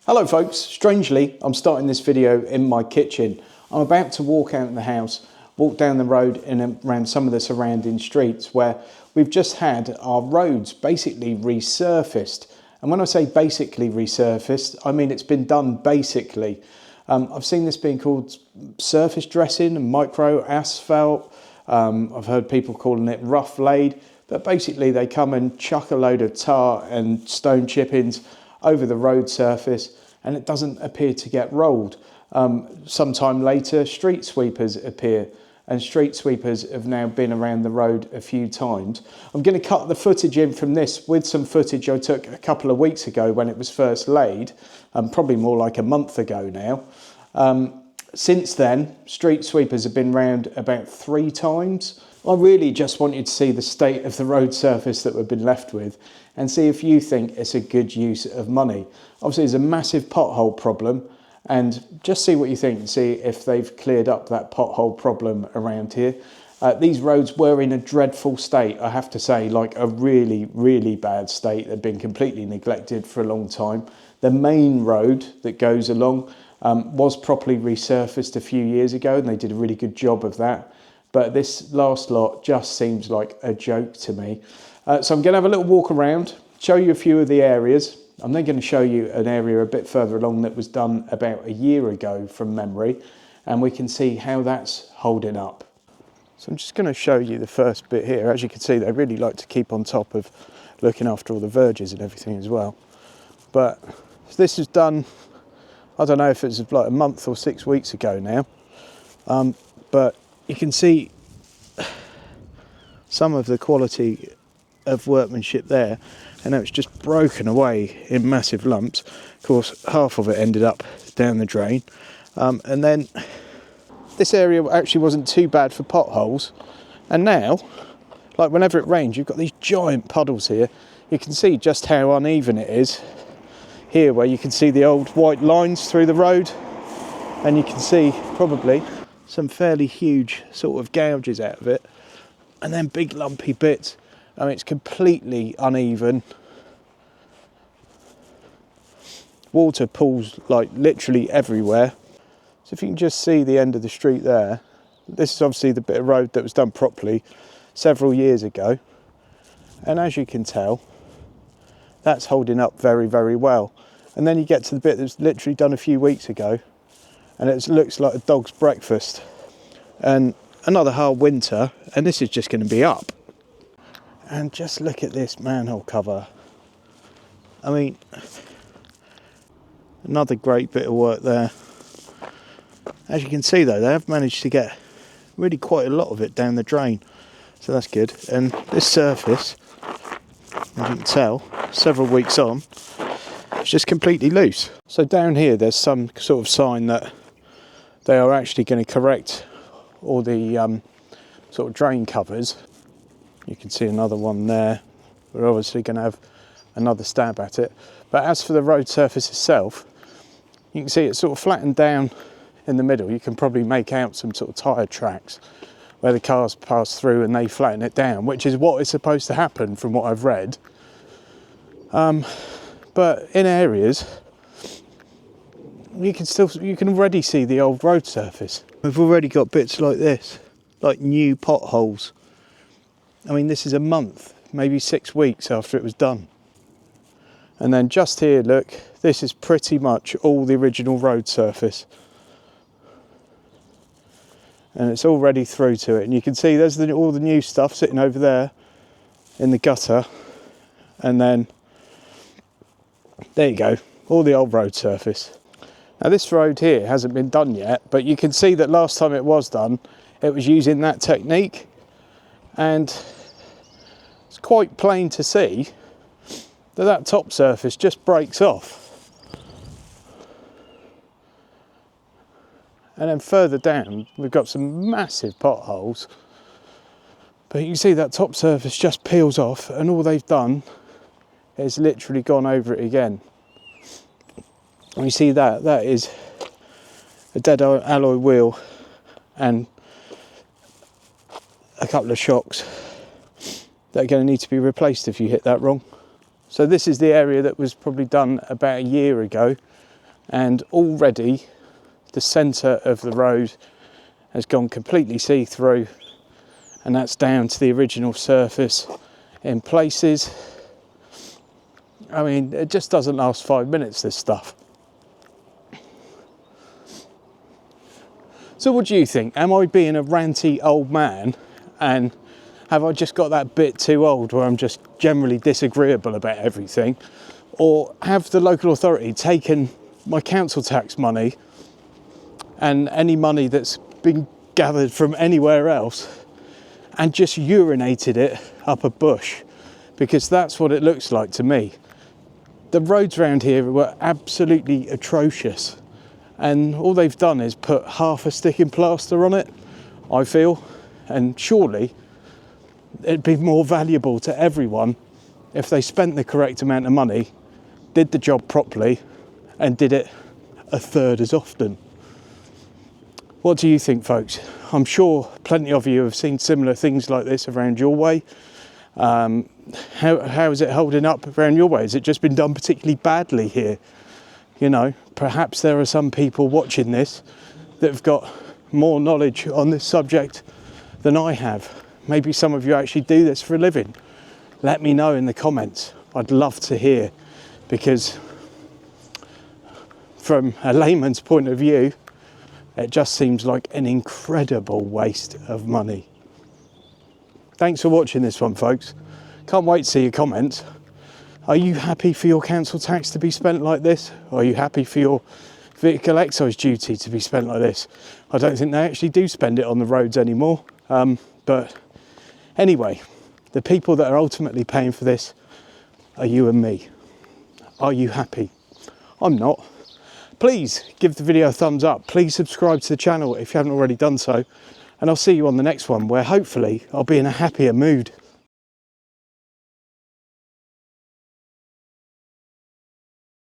Hello folks, strangely I'm starting this video in my kitchen. I'm about to walk out of the house, walk down the road and around some of the surrounding streets where we've just had our roads basically resurfaced. And when I say basically resurfaced, I mean it's been done basically. I've seen this being called surface dressing and micro asphalt. I've heard people calling it rough laid, but basically they come and chuck a load of tar and stone chippings over the road surface and it doesn't appear to get rolled. Sometime later street sweepers appear, and street sweepers have now been around the road a few times. I'm going to cut the footage in from this with some footage I took a couple of weeks ago when it was first laid, probably more like a month ago now. Since then, street sweepers have been round about 3 times. I really just want you to see the state of the road surface that we've been left with and see if you think it's a good use of money. Obviously there's a massive pothole problem, and just see what you think and see if they've cleared up that pothole problem around here. These roads were in a dreadful state, I have to say, like a really bad state. They've been completely neglected for a long time. The main road that goes along was properly resurfaced a few years ago and they did a really good job of that. But this last lot just seems like a joke to me. So I'm going to have a little walk around, show you a few of the areas. I'm then going to show you an area a bit further along that was done about a year ago from memory, and we can see how that's holding up. So I'm just going to show you the first bit here. As you can see, they really like to keep on top of looking after all the verges and everything as well. But this is done, I don't know if it's like a month or 6 weeks ago now, but you can see some of the quality of workmanship there, and now it's just broken away in massive lumps. Of course, half of it ended up down the drain, and then this area actually wasn't too bad for potholes, and now, like whenever it rains, you've got these giant puddles here. You can see just how uneven it is here, where you can see the old white lines through the road, and you can see probably some fairly huge sort of gouges out of it, and then big lumpy bits. I mean, it's completely uneven. Water pools like literally everywhere. So if you can just see the end of the street there, this is obviously the bit of road that was done properly several years ago, and as you can tell, that's holding up very well. And then you get to the bit that's literally done a few weeks ago, and it looks like a dog's breakfast. And another hard winter, and this is just going to be up. And just look at this manhole cover. I mean, another great bit of work there. As you can see though, they have managed to get really quite a lot of it down the drain, so that's good. And this surface, as you can tell, several weeks on, it's just completely loose. So down here there's some sort of sign that they are actually going to correct all the sort of drain covers. You can see another one there. We're obviously going to have another stab at it. But as for the road surface itself, you can see it's sort of flattened down in the middle. You can probably make out some sort of tyre tracks where the cars pass through and they flatten it down, which is what is supposed to happen from what I've read. But in areas, you can already see the old road surface. We've already got bits like this, like new potholes. I mean, this is a month, maybe 6 weeks after it was done. And then just here, look, this is pretty much all the original road surface. And it's already through to it. And you can see there's all the new stuff sitting over there in the gutter. And then, there you go, all the old road surface. Now this road here hasn't been done yet, but you can see that last time it was done, it was using that technique. And it's quite plain to see that that top surface just breaks off. And then further down, we've got some massive potholes. But you can see that top surface just peels off, and all they've done is literally gone over it again. And you see that is a dead alloy wheel and a couple of shocks that are going to need to be replaced if you hit that wrong. So this is the area that was probably done about a year ago, and already the centre of the road has gone completely see-through, and that's down to the original surface in places. I mean, it just doesn't last 5 minutes, this stuff. So what do you think? Am I being a ranty old man, and have I just got that bit too old where I'm just generally disagreeable about everything? Or have the local authority taken my council tax money and any money that's been gathered from anywhere else and just urinated it up a bush? Because that's what it looks like to me. The roads around here were absolutely atrocious, and all they've done is put half a sticking plaster on it, I feel. And surely it'd be more valuable to everyone if they spent the correct amount of money, did the job properly, and did it a third as often. What do you think, folks? I'm sure plenty of you have seen similar things like this around your way. How is it holding up around your way? Has it just been done particularly badly here? You know, perhaps there are some people watching this that have got more knowledge on this subject than I have. Maybe some of you actually do this for a living. Let me know in the comments. I'd love to hear, because from a layman's point of view, it just seems like an incredible waste of money. Thanks for watching this one, folks. Can't wait to see your comments. Are you happy for your council tax to be spent like this? Or are you happy for your vehicle excise duty to be spent like this? I don't think they actually do spend it on the roads anymore. But anyway, the people that are ultimately paying for this are you and me. Are you happy? I'm not. Please give the video a thumbs up. Please subscribe to the channel if you haven't already done so. And I'll see you on the next one, where hopefully I'll be in a happier mood.